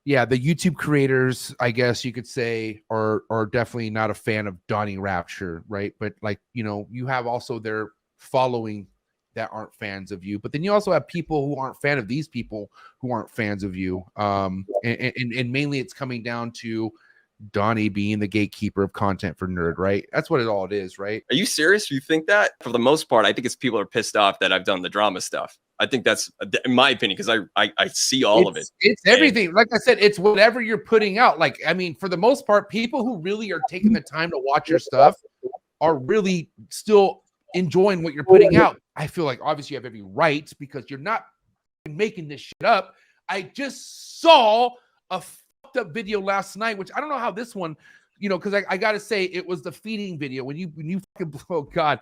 yeah, the YouTube creators, I guess you could say, are definitely not a fan of Donnie Rapture, right? But like, you know, you have also their following that aren't fans of you, but then you also have people who aren't fan of these people who aren't fans of you. And mainly it's coming down to Donnie being the gatekeeper of content for Nerd, right? That's what it is, right? Are you serious? Do you think that? For the most part, I think it's people are pissed off that I've done the drama stuff. I think that's, in my opinion, because I see all of it. It's everything. Like I said, it's whatever you're putting out. Like, I mean, for the most part, people who really are taking the time to watch your stuff are really still enjoying what you're putting out. I feel like obviously you have every right because you're not making this shit up. I just saw a fucked up video last night, which I don't know how this one, you know, because I got to say it was the feeding video when you fucking, oh God.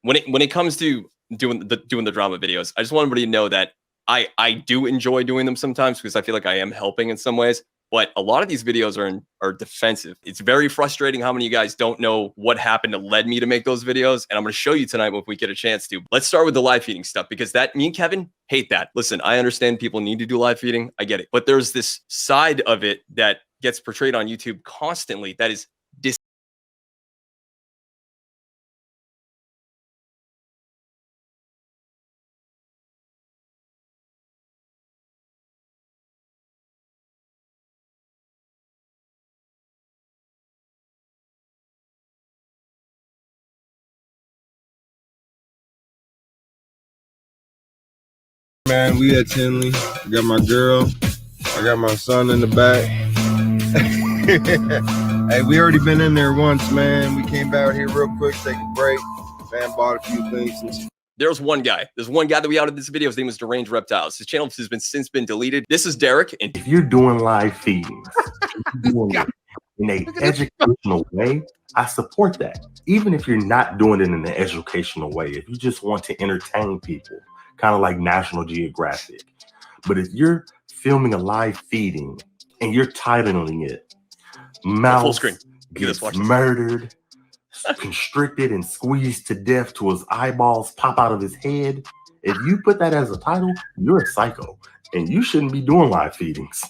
When it comes to doing the drama videos, I just want everybody to know that I do enjoy doing them sometimes because I feel like I am helping in some ways. But a lot of these videos are defensive. It's very frustrating how many of you guys don't know what happened that led me to make those videos. And I'm going to show you tonight if we get a chance to. Let's start with the live feeding stuff because me and Kevin hate that. Listen, I understand people need to do live feeding. I get it. But there's this side of it that gets portrayed on YouTube constantly that is Man, we at Tinley. I got my girl. I got my son in the back. Hey, we already been in there once, man. We came out here real quick, take a break. Man bought a few things. There's one guy that we outed this video. His name is Deranged Reptiles. His channel has since been deleted. This is Derek. And if you're doing live feeding in an educational way, I support that. Even if you're not doing it in an educational way, if you just want to entertain people, kind of like National Geographic. But if you're filming a live feeding and you're titling it, Mouse gets murdered, constricted and squeezed to death till his eyeballs pop out of his head. If you put that as a title, you're a psycho and you shouldn't be doing live feedings.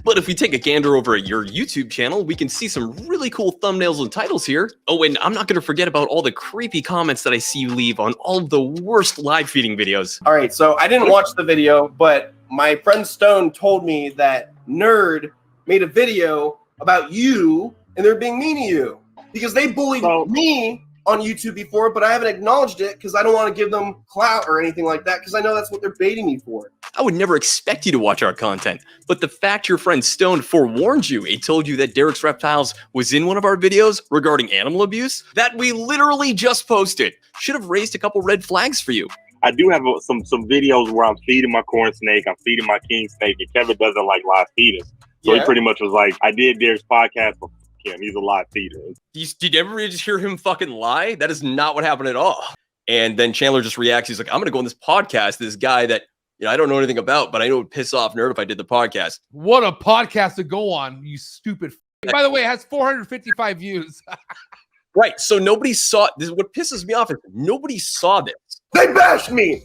But if we take a gander over at your YouTube channel, we can see some really cool thumbnails and titles here. Oh, and I'm not going to forget about all the creepy comments that I see you leave on all of the worst live feeding videos. All right, so I didn't watch the video, but my friend Stone told me that Nerd made a video about you and they're being mean to you because they bullied me on YouTube before, but I haven't acknowledged it because I don't want to give them clout or anything like that because I know that's what they're baiting me for. I would never expect you to watch our content, but the fact your friend Stone forewarned you, he told you that Derek's Reptiles was in one of our videos regarding animal abuse that we literally just posted, should have raised a couple red flags for you. I do have some videos where I'm feeding my corn snake, I'm feeding my king snake, and Kevin doesn't like live feeding. So he pretty much was like, I did Derek's podcast for him. He's a live feeder. Did you ever just hear him fucking lie? That is not what happened at all. And then Chandler just reacts. He's like, I'm going to go on this podcast. This guy that, you know, I don't know anything about, but I know it would piss off Nerd if I did the podcast. What a podcast to go on, you stupid. By the way, it has 455 views. Right. So nobody saw this. What pisses me off is nobody saw this. They bashed me.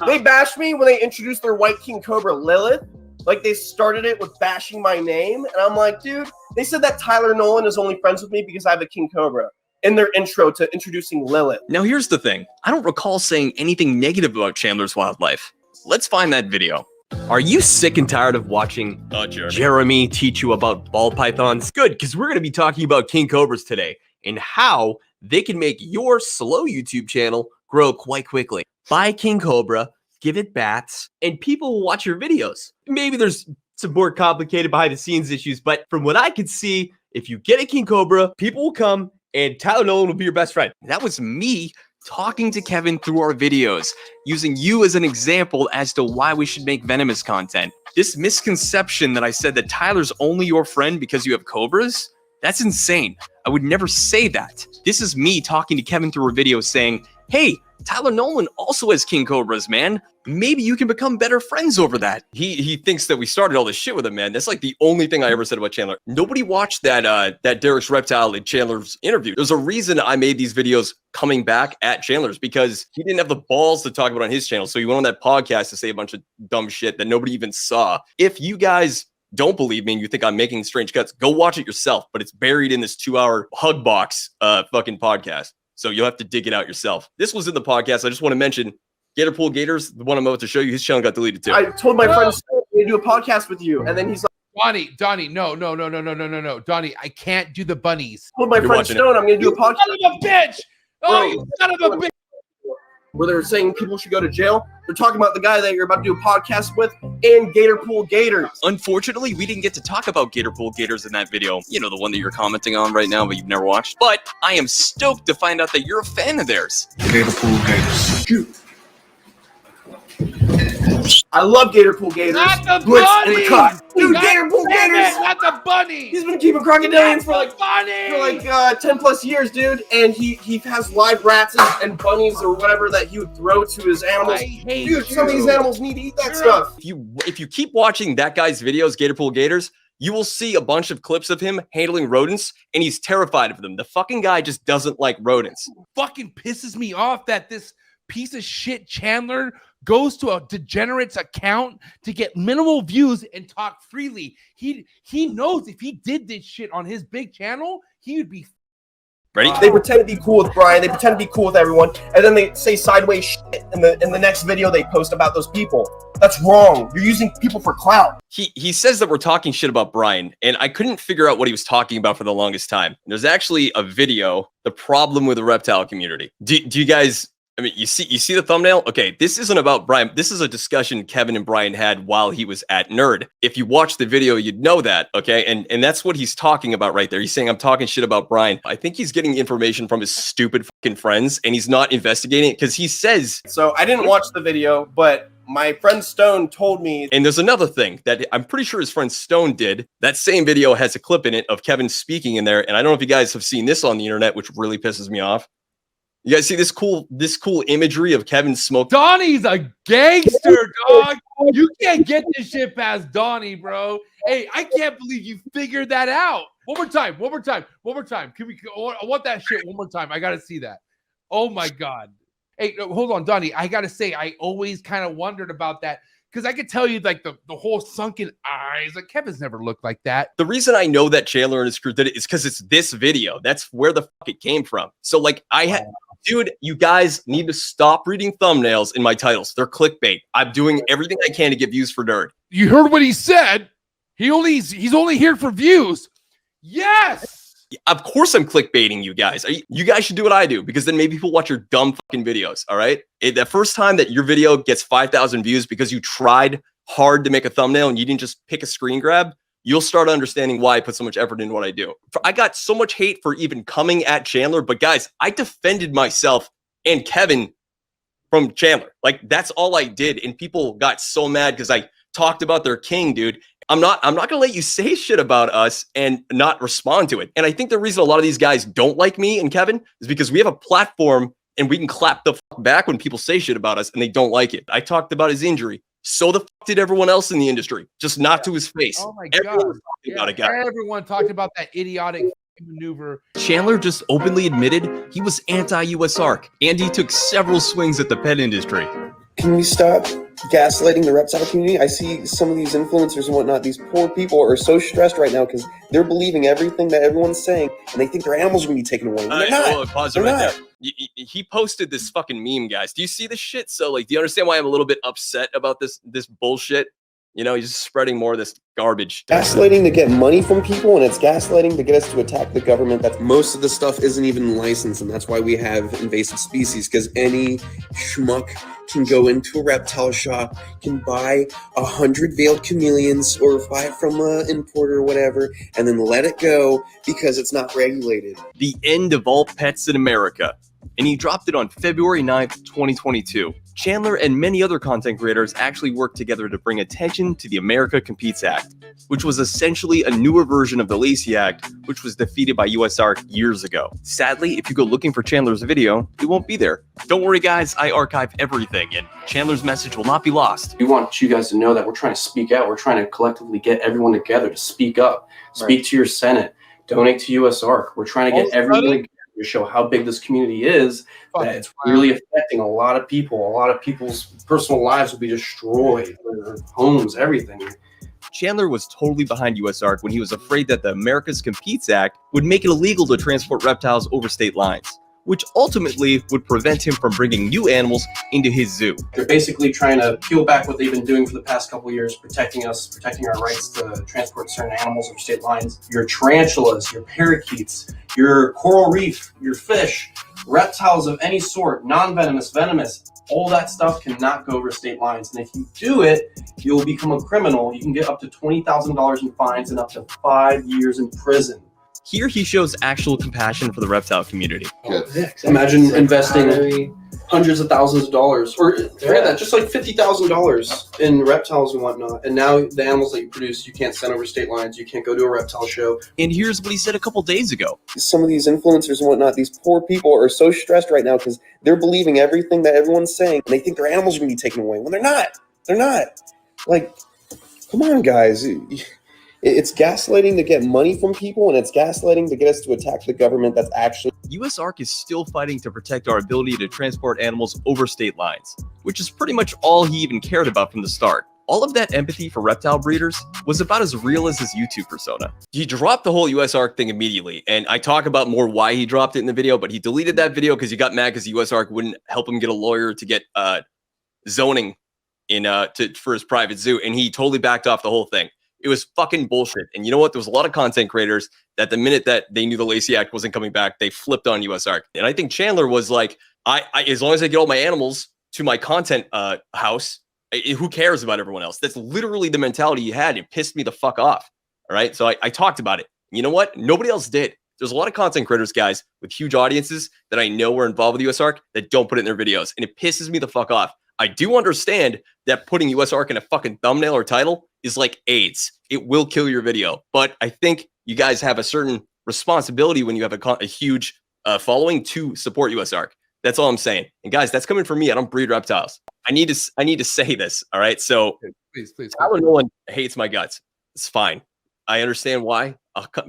They bashed me when they introduced their White King Cobra Lilith. Like they started it with bashing my name. And I'm like, dude, they said that Tyler Nolan is only friends with me because I have a King Cobra in their intro to introducing Lilith. Now, here's the thing. I don't recall saying anything negative about Chandler's Wildlife. Let's find that video. Are you sick and tired of watching Jeremy teach you about ball pythons? Good, because we're going to be talking about King Cobras today and how they can make your slow YouTube channel grow quite quickly. Buy King Cobra, give it bats, and people will watch your videos. Maybe there's some more complicated behind the scenes issues, but from what I could see, if you get a King Cobra, people will come and Tyler Nolan will be your best friend. That was me talking to Kevin through our videos, using you as an example as to why we should make venomous content. This misconception that I said that Tyler's only your friend because you have cobras, that's insane. I would never say that. This is me talking to Kevin through a video saying, Hey, Tyler Nolan also has king cobras, man. Maybe you can become better friends over that. He thinks that we started all this shit with him, man. That's like the only thing I ever said about Chandler. Nobody watched that Derek's Reptile in Chandler's interview. There's a reason I made these videos coming back at Chandler's, because he didn't have the balls to talk about it on his channel. So he went on that podcast to say a bunch of dumb shit that nobody even saw. If you guys don't believe me and you think I'm making strange cuts, go watch it yourself. But it's buried in this 2-hour hug box fucking podcast. So you'll have to dig it out yourself. This was in the podcast. I just want to mention Gatorpool Gators, the one I'm about to show you, his channel got deleted too. I told my friend to do a podcast with you, and then he's like, Donnie, no. Donnie, I can't do the bunnies. I told my friend Stone I'm going to do a podcast. Son of a bitch! Oh, you son of a bitch! Where they're saying people should go to jail. They're talking about the guy that you're about to do a podcast with and Gatorpool Gators. Unfortunately, we didn't get to talk about Gatorpool Gators in that video. You know, the one that you're commenting on right now, but you've never watched. But I am stoked to find out that you're a fan of theirs. Gatorpool Gators. Shoot. I love Gatorpool Gators. Not the Blitz in the bunnies! cut. Dude, God Gatorpool damn Gators. it, not the bunnies! He's been keeping crocodilians for like bunny! 10 plus years, dude. And he has live rats and bunnies or whatever that he would throw to his animals. I hate Dude, some of these animals need to eat that You're stuff. If you keep watching that guy's videos, Gatorpool Gators, you will see a bunch of clips of him handling rodents, and he's terrified of them. The fucking guy just doesn't like rodents. Fucking pisses me off that this piece of shit Chandler goes to a degenerate's account to get minimal views and talk freely. He knows if he did this shit on his big channel, he would be Ready? They pretend to be cool with Brian. They pretend to be cool with everyone, and then they say sideways shit in the next video they post about those people. That's wrong. You're using people for clout. He says that we're talking shit about Brian, and I couldn't figure out what he was talking about for the longest time. There's actually a video, the problem with the reptile community. Do you guys? I mean, you see the thumbnail? Okay, this isn't about Brian. This is a discussion Kevin and Brian had while he was at Nerd. If you watch the video, you'd know that, okay? And that's what he's talking about right there. He's saying, I'm talking shit about Brian. I think he's getting information from his stupid fucking friends, and he's not investigating it because he says... So I didn't watch the video, but my friend Stone told me... And there's another thing that I'm pretty sure his friend Stone did. That same video has a clip in it of Kevin speaking in there, and I don't know if you guys have seen this on the internet, which really pisses me off. You guys see this cool imagery of Kevin smoking? Donnie's a gangster, dog. You can't get this shit past Donnie, bro. Hey, I can't believe you figured that out. One more time. Can we? I want that shit one more time. I gotta see that. Oh my god. Hey, hold on, Donnie. I gotta say, I always kind of wondered about that. Because I could tell you, like, the whole sunken eyes. Like, Kevin's never looked like that. The reason I know that Chandler and his crew did it is because it's this video. That's where the fuck it came from. So, like, dude, you guys need to stop reading thumbnails in my titles. They're clickbait. I'm doing everything I can to get views for Nerd. You heard what he said. He's only here for views. Yes. Of course I'm clickbaiting you guys. You guys should do what I do, because then maybe people watch your dumb fucking videos, all right? The first time that your video gets 5,000 views because you tried hard to make a thumbnail and you didn't just pick a screen grab, you'll start understanding why I put so much effort into what I do. I got so much hate for even coming at Chandler, but guys, I defended myself and Kevin from Chandler. Like, that's all I did, and people got so mad because I talked about their king, dude. I'm not gonna let you say shit about us and not respond to it. And I think the reason a lot of these guys don't like me and Kevin is because we have a platform and we can clap the fuck back when people say shit about us and they don't like it. I talked about his injury. So the fuck did everyone else in the industry, just not to his face. Oh my Everyone god. Everyone talked about that idiotic maneuver. Chandler just openly admitted he was anti-US ARC, and he took several swings at the pet industry. Can we stop gaslighting the reptile community? I see some of these influencers and whatnot. These poor people are so stressed right now because they're believing everything that everyone's saying, and they think their animals are going to be taken away. They're not. Pause it right there. He posted this fucking meme, guys. Do you see this shit? So, like, do you understand why I'm a little bit upset about this bullshit? You know, he's just spreading more of this garbage. Gaslighting to get money from people, and it's gaslighting to get us to attack the government. That's most of the stuff isn't even licensed, and that's why we have invasive species, because any schmuck can go into a reptile shop, can buy 100 veiled chameleons or buy it from an importer or whatever, and then let it go because it's not regulated. The end of all pets in America. And he dropped it on February 9th, 2022. Chandler and many other content creators actually worked together to bring attention to the America Competes Act, which was essentially a newer version of the Lacey Act, which was defeated by USARK years ago. Sadly, if you go looking for Chandler's video, it won't be there. Don't worry guys, I archive everything and Chandler's message will not be lost. We want you guys to know that we're trying to speak out. We're trying to collectively get everyone together to speak up, speak to your Senate, donate to USARK. We're trying to get everyone together to show how big this community is, that it's really affecting a lot of people. A lot of people's personal lives will be destroyed, their homes, everything. Chandler was totally behind USARK when he was afraid that the America's Competes Act would make it illegal to transport reptiles over state lines, which ultimately would prevent him from bringing new animals into his zoo. They're basically trying to peel back what they've been doing for the past couple of years, protecting us, protecting our rights to transport certain animals over state lines. Your tarantulas, your parakeets, your coral reef, your fish, reptiles of any sort, non-venomous, venomous, all that stuff cannot go over state lines. And if you do it, you'll become a criminal. You can get up to $20,000 in fines and up to 5 years in prison. Here he shows actual compassion for the reptile community. Imagine investing hundreds of thousands of dollars, or forget that, just like $50,000 in reptiles and whatnot. And now the animals that you produce, you can't send over state lines. You can't go to a reptile show. And here's what he said a couple days ago. Some of these influencers and whatnot, these poor people are so stressed right now because they're believing everything that everyone's saying. And they think their animals are going to be taken away when they're not. They're not. Like, come on, guys. It's gaslighting to get money from people, and it's gaslighting to get us to attack the government that's actually... USARK is still fighting to protect our ability to transport animals over state lines, which is pretty much all he even cared about from the start. All of that empathy for reptile breeders was about as real as his YouTube persona. He dropped the whole USARK thing immediately, and I talk about more why he dropped it in the video, but he deleted that video because he got mad because USARK wouldn't help him get a lawyer to get zoning in for his private zoo, and he totally backed off the whole thing. It was fucking bullshit. And you know what? There was a lot of content creators that the minute that they knew the Lacey Act wasn't coming back, they flipped on USARK. And I think Chandler was like, I as long as I get all my animals to my content house, who cares about everyone else? That's literally the mentality he had. It pissed me the fuck off. All right. So I talked about it. You know what? Nobody else did. There's a lot of content creators, guys, with huge audiences that I know were involved with USARK that don't put it in their videos. And it pisses me the fuck off. I do understand that putting USARK in a fucking thumbnail or title is like AIDS. It will kill your video. But I think you guys have a certain responsibility when you have a huge following to support USARK. That's all I'm saying. And guys, that's coming from me. I don't breed reptiles. I need to say this. All right. So please. Tyler Nolan hates my guts. It's fine. I understand why.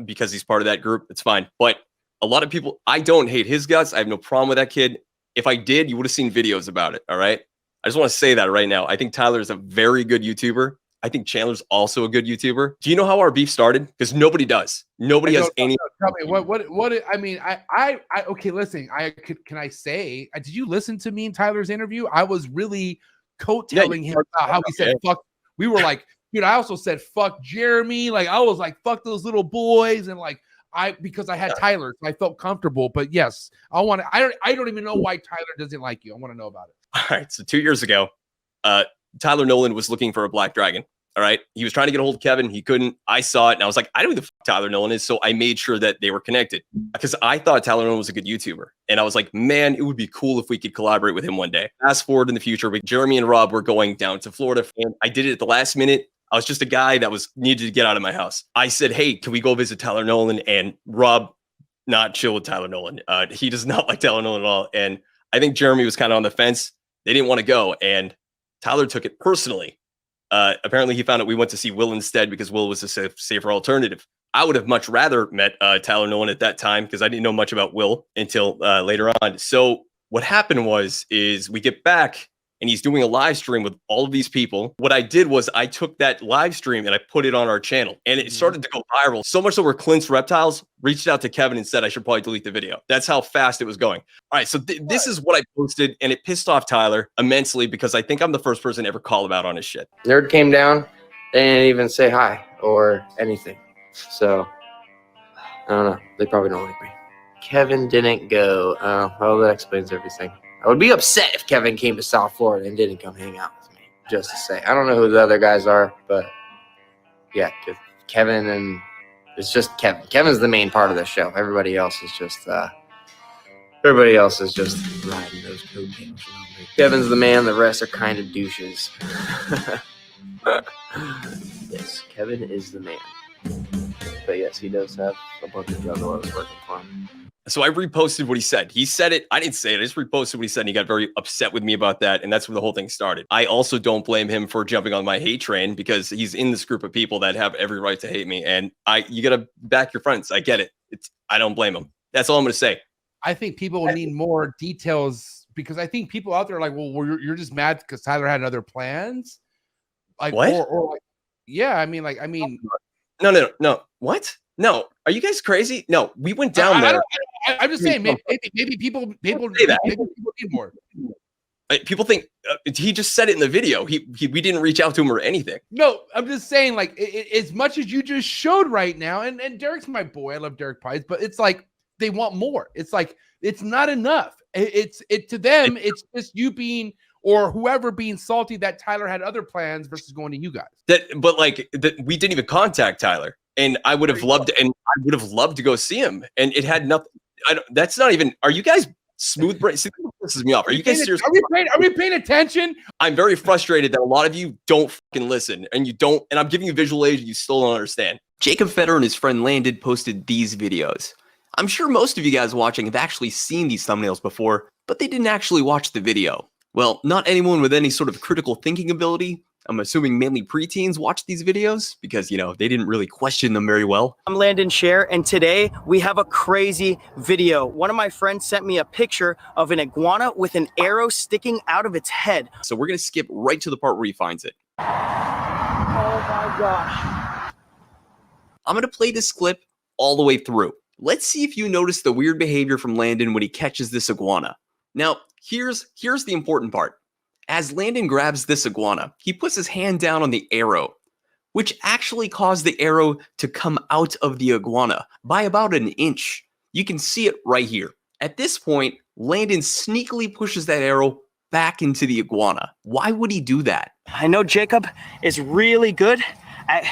Because he's part of that group. It's fine. But a lot of people, I don't hate his guts. I have no problem with that kid. If I did, you would have seen videos about it. All right. I just want to say that right now. I think Tyler is a very good YouTuber. I think Chandler's also a good YouTuber. Do you know how our beef started? Because nobody does. Nobody has any. Tell me what I mean. I okay. Listen. Can I say? Did you listen to me and Tyler's interview? I was really coattailing him about how he said fuck. We were like, dude. I also said fuck Jeremy. Like I was like fuck those little boys and like because I had Tyler, so I felt comfortable. But yes, I don't even know why Tyler doesn't like you. I want to know about it. All right. So 2 years ago, Tyler Nolan was looking for a black dragon. All right. He was trying to get a hold of Kevin. He couldn't. I saw it and I was like, I don't know who the fuck Tyler Nolan is. So I made sure that they were connected because I thought Tyler Nolan was a good YouTuber. And I was like, man, it would be cool if we could collaborate with him one day. Fast forward in the future, Jeremy and Rob were going down to Florida. And I did it at the last minute. I was just a guy that needed to get out of my house. I said, hey, can we go visit Tyler Nolan? And Rob not chill with Tyler Nolan. He does not like Tyler Nolan at all. And I think Jeremy was kind of on the fence. They didn't want to go. And Tyler took it personally. Apparently he found out we went to see Will instead because Will was a safer alternative. I would have much rather met Tyler Nolan at that time because I didn't know much about Will until later on. So what happened is we get back and he's doing a live stream with all of these people. What I did was I took that live stream and I put it on our channel and it started to go viral. So much so where Clint's Reptiles reached out to Kevin and said, I should probably delete the video. That's how fast it was going. All right. So this is what I posted and it pissed off Tyler immensely because I think I'm the first person to ever call him out on his shit. Nerd came down. They didn't even say hi or anything. So I don't know. They probably don't like me. Kevin didn't go. Well, that explains everything. I would be upset if Kevin came to South Florida and didn't come hang out with me, just to say. I don't know who the other guys are, but yeah, Kevin and it's just Kevin. Kevin's the main part of the show. Everybody else is just, Everybody else is just riding those coattails. Kevin's the man. The rest are kind of douches. Yes, Kevin is the man. But yes, he does have a bunch of juggalos working for him. So I reposted what he said. He said it. I didn't say it. I just reposted what he said. And he got very upset with me about that. And that's where the whole thing started. I also don't blame him for jumping on my hate train because he's in this group of people that have every right to hate me. And you got to back your friends. I get it. I don't blame him. That's all I'm going to say. I think people will need more details because I think people out there are like, well, you're just mad because Tyler had other plans. Like, what? Or like, yeah, I mean. No. What? No. Are you guys crazy? No, we went down there. I'm just saying, maybe people say that. Maybe people need more. People think he just said it in the video. We didn't reach out to him or anything. No, I'm just saying, like, as much as you just showed right now, and Derek's my boy. I love Derek Pies, but it's like they want more. It's like it's not enough. To them, it's just you being or whoever being salty that Tyler had other plans versus going to you guys. We didn't even contact Tyler, and I would have loved to go see him, and it had nothing. That's not even. Are you guys smooth brain? See, this pisses me off. Are you guys serious? Are we paying attention? I'm very frustrated that a lot of you don't fucking listen, and you don't. And I'm giving you visual aid, and you still don't understand. Jacob Fetter and his friend Landon posted these videos. I'm sure most of you guys watching have actually seen these thumbnails before, but they didn't actually watch the video. Well, not anyone with any sort of critical thinking ability. I'm assuming mainly preteens watch these videos because, they didn't really question them very well. I'm Landon Scher, and today we have a crazy video. One of my friends sent me a picture of an iguana with an arrow sticking out of its head. So we're going to skip right to the part where he finds it. Oh my gosh. I'm going to play this clip all the way through. Let's see if you notice the weird behavior from Landon when he catches this iguana. Now, here's the important part. As Landon grabs this iguana, he puts his hand down on the arrow, which actually caused the arrow to come out of the iguana by about an inch. You can see it right here. At this point, Landon sneakily pushes that arrow back into the iguana. Why would he do that? I know Jacob is really good at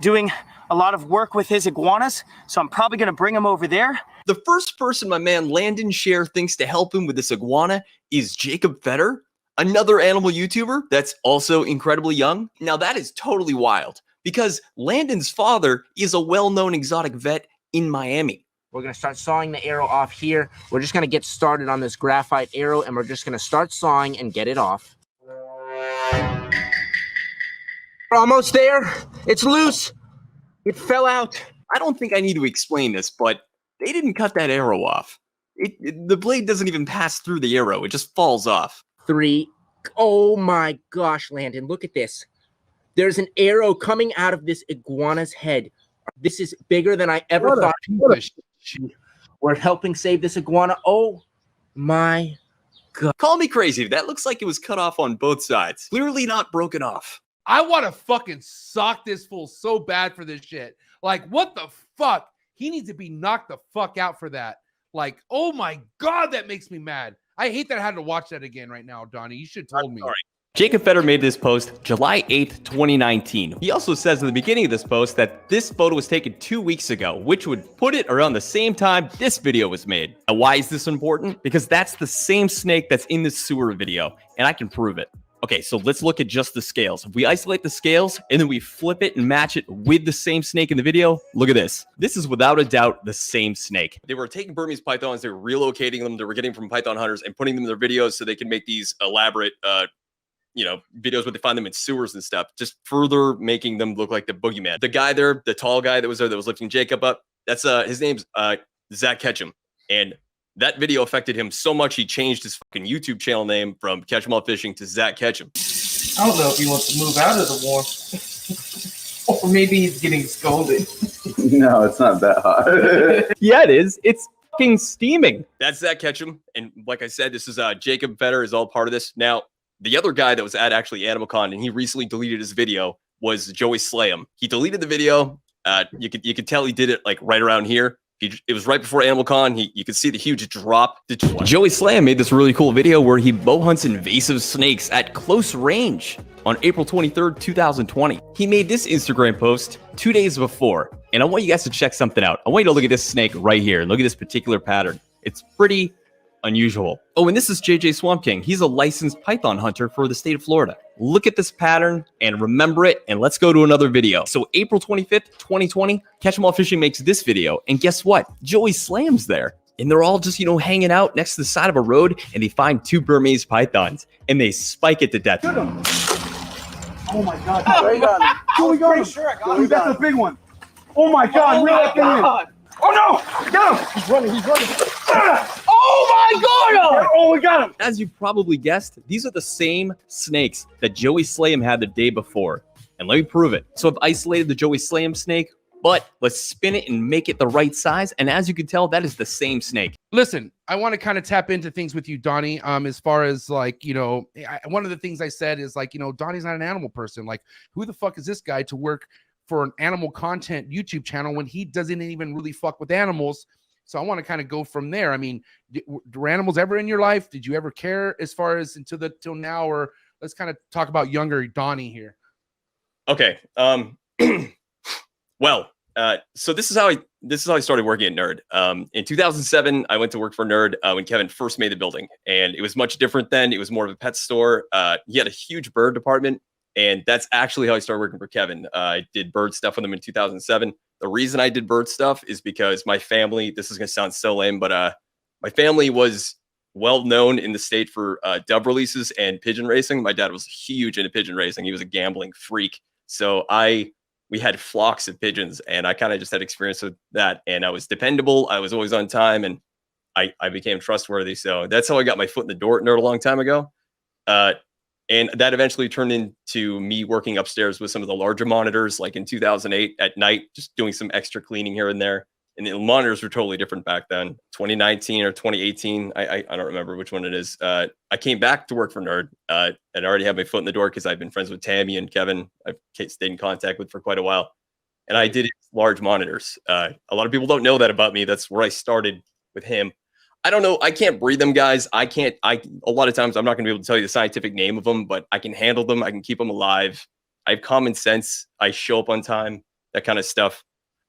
doing a lot of work with his iguanas, so I'm probably going to bring him over there. The first person my man Landon Scher thinks to help him with this iguana is Jacob Fetter, another animal YouTuber that's also incredibly young. Now that is totally wild because Landon's father is a well-known exotic vet in Miami. We're going to start sawing the arrow off here. We're just going to get started on this graphite arrow, and we're just going to start sawing and get it off. We're almost there. It's loose. It fell out. I don't think I need to explain this, but they didn't cut that arrow off. The blade doesn't even pass through the arrow. It just falls off. 3. Oh my gosh, Landon, look at this. There's an arrow coming out of this iguana's head. This is bigger than I ever thought. We're helping save this iguana. Oh my God. Call me crazy. That looks like it was cut off on both sides. Clearly not broken off. I want to fucking sock this fool so bad for this shit. Like, what the fuck? He needs to be knocked the fuck out for that. Like, oh my God, that makes me mad. I hate that I had to watch that again right now, Donnie. You should have told me. All right. Jacob Fetter made this post July 8th, 2019. He also says in the beginning of this post that this photo was taken 2 weeks ago, which would put it around the same time this video was made. Now, why is this important? Because that's the same snake that's in this sewer video, and I can prove it. Okay, so let's look at just the scales. If we isolate the scales and then we flip it and match it with the same snake in the video, look at this. This is without a doubt the same snake. They were taking Burmese pythons, they were relocating them, they were getting from python hunters and putting them in their videos so they can make these elaborate, videos where they find them in sewers and stuff, just further making them look like the boogeyman. The guy there, the tall guy that was there that was lifting Jacob up, that's his name's Zach Ketchum. And that video affected him so much, he changed his fucking YouTube channel name from Catch 'em All Fishing to Zach Ketchum. I don't know if he wants to move out of the warm. Or maybe he's getting scolded. No, it's not that hot. Yeah, it is. It's fucking steaming. That's Zach Ketchum. And like I said, this is Jacob Fetter is all part of this. Now, the other guy that was at actually AnimalCon and he recently deleted his video was Joey Slayham. He deleted the video. You could tell he did it like right around here. It was right before AnimalCon. You could see the huge drop. Joey Slayham made this really cool video where he bow hunts invasive snakes at close range on April 23rd, 2020. He made this Instagram post 2 days before. And I want you guys to check something out. I want you to look at this snake right here. Look at this particular pattern. It's pretty unusual. Oh, and this is JJ Swamp King. He's a licensed python hunter for the state of Florida. Look at this pattern and remember it, and let's go to another video. So April 25th, 2020, Catch 'em All Fishing makes this video, and guess what? Joey Slam's there. And they're all just, hanging out next to the side of a road, and they find 2 Burmese pythons, and they spike it to death. Oh my God! Joey got him. Joey got him. Sure I got him. That's a big one. Oh my God! Reel that thing in. Oh no! Get him! He's running. He's running. Oh my God! Oh, we got him! As you probably guessed, these are the same snakes that Joey Slam had the day before. And let me prove it. So I've isolated the Joey Slam snake, but let's spin it and make it the right size. And as you can tell, that is the same snake. Listen, I want to kind of tap into things with you, Donnie. As far as like, one of the things I said is like, Donnie's not an animal person. Like, who the fuck is this guy to work for an animal content YouTube channel when he doesn't even really fuck with animals? So I want to kind of go from there. I mean, were animals ever in your life? Did you ever care as far as till now? Or let's kind of talk about younger Donnie here. Okay. Well, so this is how I started working at Nerd. In 2007, I went to work for Nerd when Kevin first made the building, and it was much different then. It was more of a pet store. He had a huge bird department, and that's actually how I started working for Kevin. I did bird stuff with him in 2007. The reason I did bird stuff is because my family, this is going to sound so lame, but my family was well known in the state for dove releases and pigeon racing. My dad was huge into pigeon racing. He was a gambling freak. So we had flocks of pigeons, and I kind of just had experience with that. And I was dependable. I was always on time, and I became trustworthy. So that's how I got my foot in the door at Nerd a long time ago. And that eventually turned into me working upstairs with some of the larger monitors, like in 2008 at night, just doing some extra cleaning here and there. And the monitors were totally different back then. 2019 or 2018, I don't remember which one it is. I came back to work for Nerd and I already had my foot in the door because I've been friends with Tammy and Kevin. I've stayed in contact with for quite a while. And I did large monitors. A lot of people don't know that about me. That's where I started with him. I don't know. I can't breed them, guys. A lot of times I'm not going to be able to tell you the scientific name of them, but I can handle them. I can keep them alive. I have common sense. I show up on time, that kind of stuff.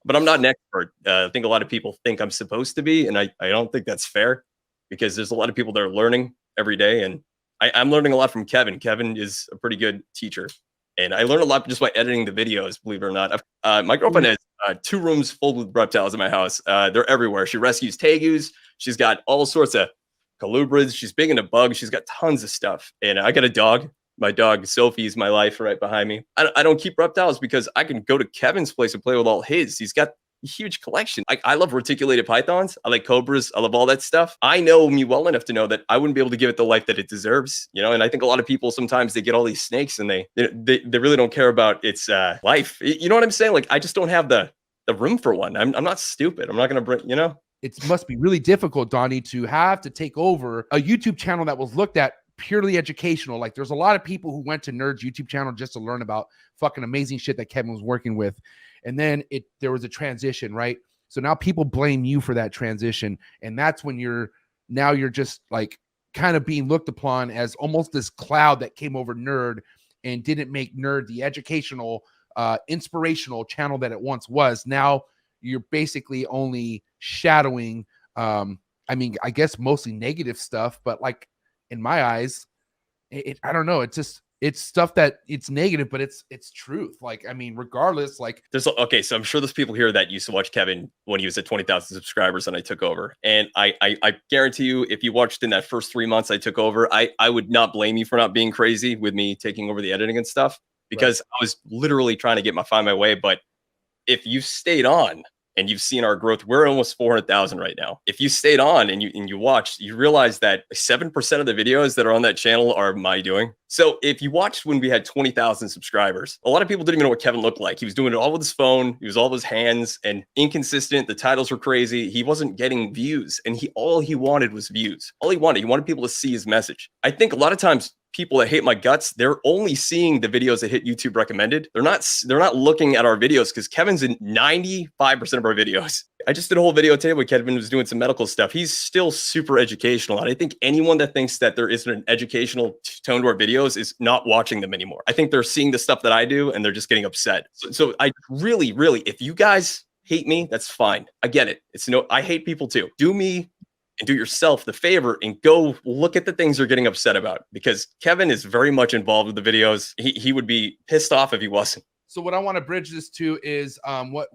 But I'm not an expert. I think a lot of people think I'm supposed to be, and I don't think that's fair because there's a lot of people that are learning every day, and I'm learning a lot from Kevin. Kevin is a pretty good teacher, and I learn a lot just by editing the videos, believe it or not. My girlfriend has 2 rooms full with reptiles in my house. They're everywhere. She rescues tegus. She's got all sorts of colubrids. She's big into bugs. She's got tons of stuff. And I got a dog. My dog, Sophie's my life right behind me. I don't keep reptiles because I can go to Kevin's place and play with all his. He's got a huge collection. I love reticulated pythons. I like cobras. I love all that stuff. I know me well enough to know that I wouldn't be able to give it the life that it deserves. And I think a lot of people, sometimes they get all these snakes and they really don't care about its life. You know what I'm saying? Like, I just don't have the room for one. I'm not stupid. I'm not going to bring, It must be really difficult, Donnie, to have to take over a YouTube channel that was looked at purely educational. Like, there's a lot of people who went to Nerd's YouTube channel just to learn about fucking amazing shit that Kevin was working with. And then there was a transition, right? So now people blame you for that transition. And that's when you're just like kind of being looked upon as almost this cloud that came over Nerd and didn't make Nerd the educational, inspirational channel that it once was. Now you're basically only shadowing, I guess mostly negative stuff, but like in my eyes, I don't know. It's stuff that it's negative, but it's truth. Like, regardless, like okay. So I'm sure there's people here that used to watch Kevin when he was at 20,000 subscribers and I took over. And I guarantee you, if you watched in that first 3 months I took over, I would not blame you for not being crazy with me taking over the editing and stuff, because I was literally trying to find my way. But if you stayed on, and you've seen our growth, we're almost 400,000 right now. If you stayed on and you watched, you realize that 7% of the videos that are on that channel are my doing. So if you watched when we had 20,000 subscribers, a lot of people didn't even know what Kevin looked like. He was doing it all with his phone. He was all with his hands and inconsistent. The titles were crazy. He wasn't getting views, and all he wanted was views. He wanted people to see his message. I think a lot of times people that hate my guts, they're only seeing the videos that hit YouTube recommended. They're not looking at our videos, because Kevin's in 95% of our videos. I just did a whole video today where Kevin was doing some medical stuff. He's still super educational. And I think anyone that thinks that there isn't an educational tone to our videos is not watching them anymore. I think they're seeing the stuff that I do and they're just getting upset. So I really, if you guys hate me, that's fine. I get it. I hate people too. Do me and do yourself the favor and go look at the things you're getting upset about, because Kevin is very much involved with the videos. He would be pissed off if he wasn't. So what I want to bridge this to is, what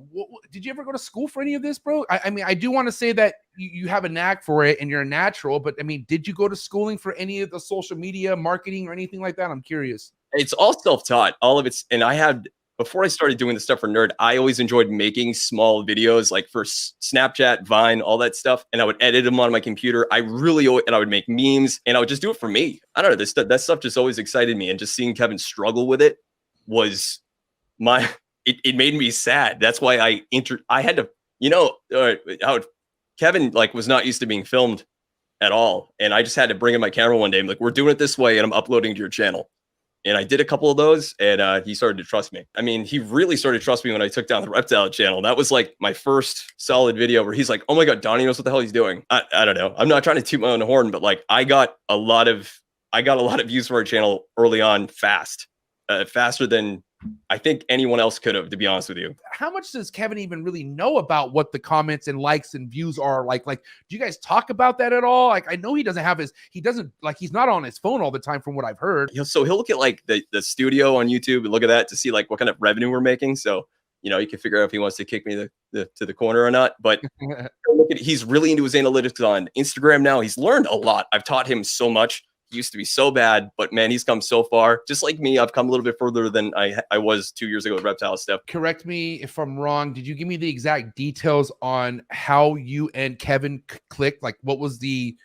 did you ever go to school for any of this, bro? I mean, I do want to say that you have a knack for it and you're a natural, but I mean, did you go to schooling for any of the social media marketing or anything like that? I'm curious. It's all self-taught, all of it's, and I had, before I started doing the stuff for Nerd, I always enjoyed making small videos, like for Snapchat, Vine, all that stuff, and I would edit them on my computer. I would make memes, and I would just do it for me. I don't know, that stuff just always excited me, and just seeing Kevin struggle with it was it made me sad. That's why I had to, how Kevin like was not used to being filmed at all, and I just had to bring in my camera one day. I'm like, we're doing it this way, and I'm uploading to your channel. And I did a couple of those, and he started to trust me. I mean, he really started to trust me when I took down the Reptile channel. That was like my first solid video where he's like, oh my God, Donnie knows what the hell he's doing. I don't know. I'm not trying to toot my own horn, but like I got a lot of views for our channel early on faster than I think anyone else could have, to be honest with you. How much does Kevin even really know about what the comments and likes and views are like? Like, do you guys talk about that at all? Like, I know he's not on his phone all the time from what I've heard. So he'll look at like the studio on YouTube and look at that to see like what kind of revenue we're making. So, you can figure out if he wants to kick me to the corner or not. But he's really into his analytics on Instagram now. He's learned a lot. I've taught him so much. Used to be so bad, but man, he's come so far. Just like me, I've come a little bit further than I was 2 years ago with Reptile stuff. Correct me if I'm wrong. Did you give me the exact details on how you and Kevin clicked? Like, what was the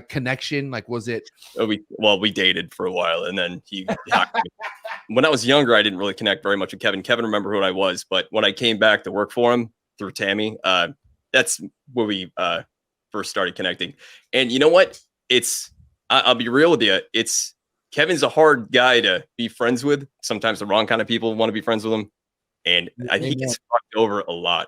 connection? Like, was it? We dated for a while, and then he. When I was younger, I didn't really connect very much with Kevin. Kevin remembered who I was, but when I came back to work for him through Tammy, that's where we first started connecting. And you know what? I'll be real with you. Kevin's a hard guy to be friends with. Sometimes the wrong kind of people want to be friends with him. And he gets fucked over a lot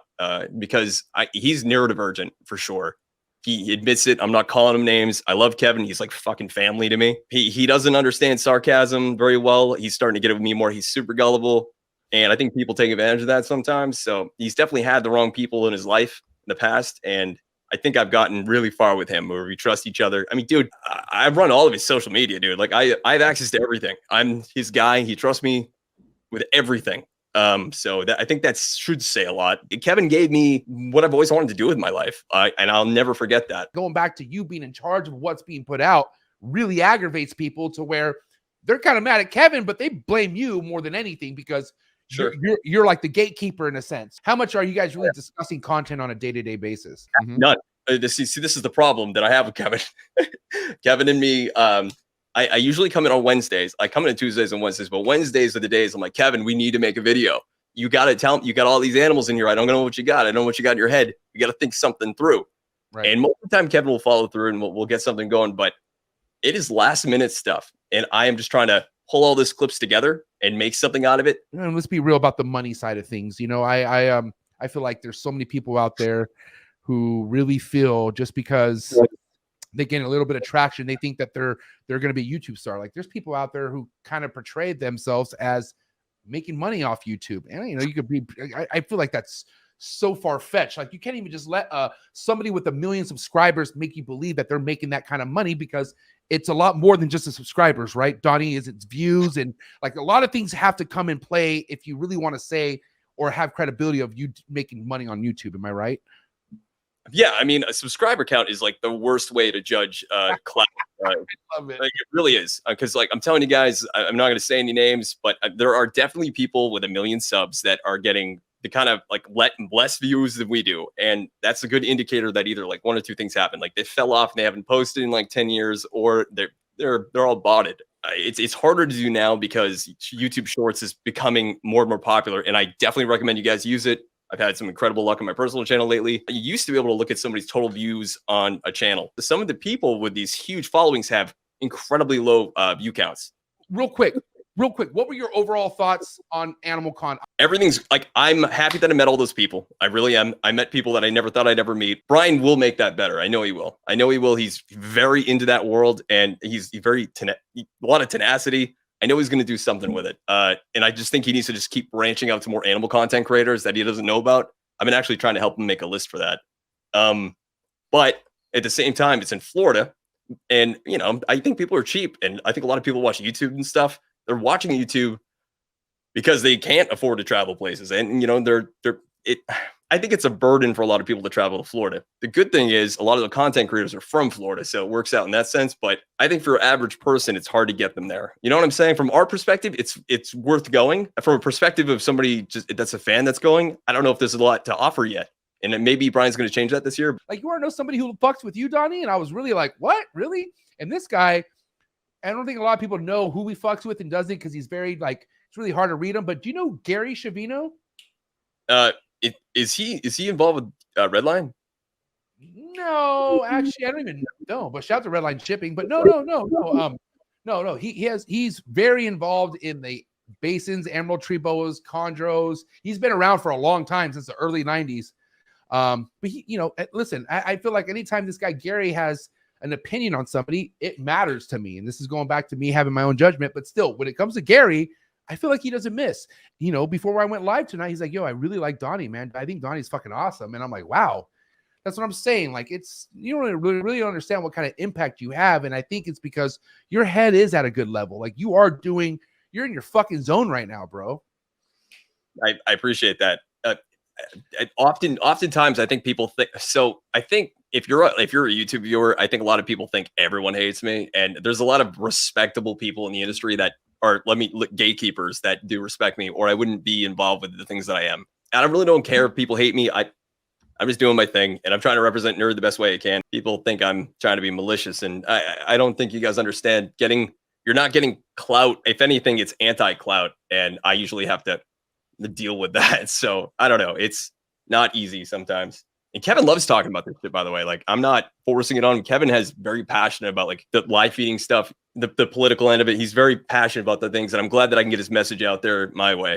because he's neurodivergent for sure. He admits it. I'm not calling him names. I love Kevin. He's like fucking family to me. He doesn't understand sarcasm very well. He's starting to get it with me more. He's super gullible. And I think people take advantage of that sometimes. So he's definitely had the wrong people in his life in the past. And I think I've gotten really far with him where we trust each other. I mean, dude, I run all of his social media, dude. Like I have access to everything. I'm his guy. He trusts me with everything. So I think that should say a lot. Kevin gave me what I've always wanted to do with my life. And I'll never forget that. Going back to you being in charge of what's being put out really aggravates people to where they're kind of mad at Kevin, but they blame you more than anything because you're like the gatekeeper in a sense. How much are you guys really discussing content on a day-to-day basis? None. This is the problem that I have with Kevin. Kevin and me, I usually come in on Wednesdays. I come in on Tuesdays and Wednesdays, but Wednesdays are the days I'm like, Kevin, we need to make a video. You got to tell me, you got all these animals in here. I don't know what you got. I don't know what you got in your head. You got to think something through. Right. And most of the time, Kevin will follow through and we'll get something going, but it is last minute stuff. And I am just trying to pull all this clips together and make something out of it. And let's be real about the money side of things. I feel like there's so many people out there who really feel just because they gain a little bit of traction, they think that they're going to be a YouTube star. Like there's people out there who kind of portray themselves as making money off YouTube. And, you could be, I feel like that's so far-fetched. Like you can't even just let somebody with 1 million subscribers make you believe that they're making that kind of money, because it's a lot more than just the subscribers, right? Donnie, is its views, and like a lot of things have to come in play if you really want to say or have credibility of you making money on YouTube. Am I right? Yeah, I mean, a subscriber count is like the worst way to judge clout. I love it. Like, it really is, because like I'm telling you guys, I'm not going to say any names, but there are definitely people with 1 million subs that are getting the kind of like less views than we do, and that's a good indicator that either like one or two things happen. Like they fell off and they haven't posted in like 10 years, or they're all botted. It's harder to do now because YouTube Shorts is becoming more and more popular, and I definitely recommend you guys use it. I've had some incredible luck on my personal channel lately. You used to be able to look at somebody's total views on a channel. Some of the people with these huge followings have incredibly low view counts. Real quick, what were your overall thoughts on Animal Con? Everything's like, I'm happy that I met all those people. I really am. I met people that I never thought I'd ever meet. Brian will make that better. I know he will. He's very into that world, and he's very a lot of tenacity. I know he's going to do something with it. And I just think he needs to just keep branching out to more animal content creators that he doesn't know about. I've been actually trying to help him make a list for that. But At the same time, it's in Florida. And, you know, I think people are cheap. And I think a lot of people watch YouTube and stuff. They're watching YouTube because they can't afford to travel places. And, you know, I think it's a burden for a lot of people to travel to Florida. The good thing is a lot of the content creators are from Florida, so it works out in that sense. But I think for your average person, it's hard to get them there. You know what I'm saying? From our perspective, it's worth going. From a perspective of somebody just that's a fan that's going, I don't know if there's a lot to offer yet. And then maybe Brian's going to change that this year. Like, you want to know somebody who fucks with you, Donnie? And I was really like, what? Really? And this guy, I don't think a lot of people know who he fucks with and doesn't, because he's very, like, it's really hard to read him. But do you know Gary Shavino? Is he involved with Redline? No, actually, I don't even know. But shout out to Redline Shipping. But no. He's very involved in the basins, emerald tree boas, chondros. He's been around for a long time, since the early 90s. But he, you know, listen, I feel like anytime this guy Gary has an opinion on somebody, it matters to me. And this is going back to me having my own judgment. But still, when it comes to Gary, I feel like he doesn't miss. You know, before I went live tonight, he's like, yo, I really like Donnie, man. I think Donnie's fucking awesome. And I'm like, wow. That's what I'm saying. Like, it's, you don't really understand what kind of impact you have. And I think it's because your head is at a good level. Like, you're in your fucking zone right now, bro. I appreciate that. Oftentimes I think people think, so I think if you're a YouTube viewer, I think a lot of people think everyone hates me. And there's a lot of respectable people in the industry that are, gatekeepers that do respect me, or I wouldn't be involved with the things that I am. And I really don't care if people hate me. I'm just doing my thing, and I'm trying to represent Nerd the best way I can. People think I'm trying to be malicious, and I don't think you guys understand. You're not getting clout. If anything, it's anti-clout, and I usually have to deal with that. So I don't know. It's not easy sometimes. And Kevin loves talking about this shit, by the way. Like, I'm not forcing it on him. Kevin has very passionate about, like, the live feeding stuff, the political end of it. He's very passionate about the things, and I'm glad that I can get his message out there my way.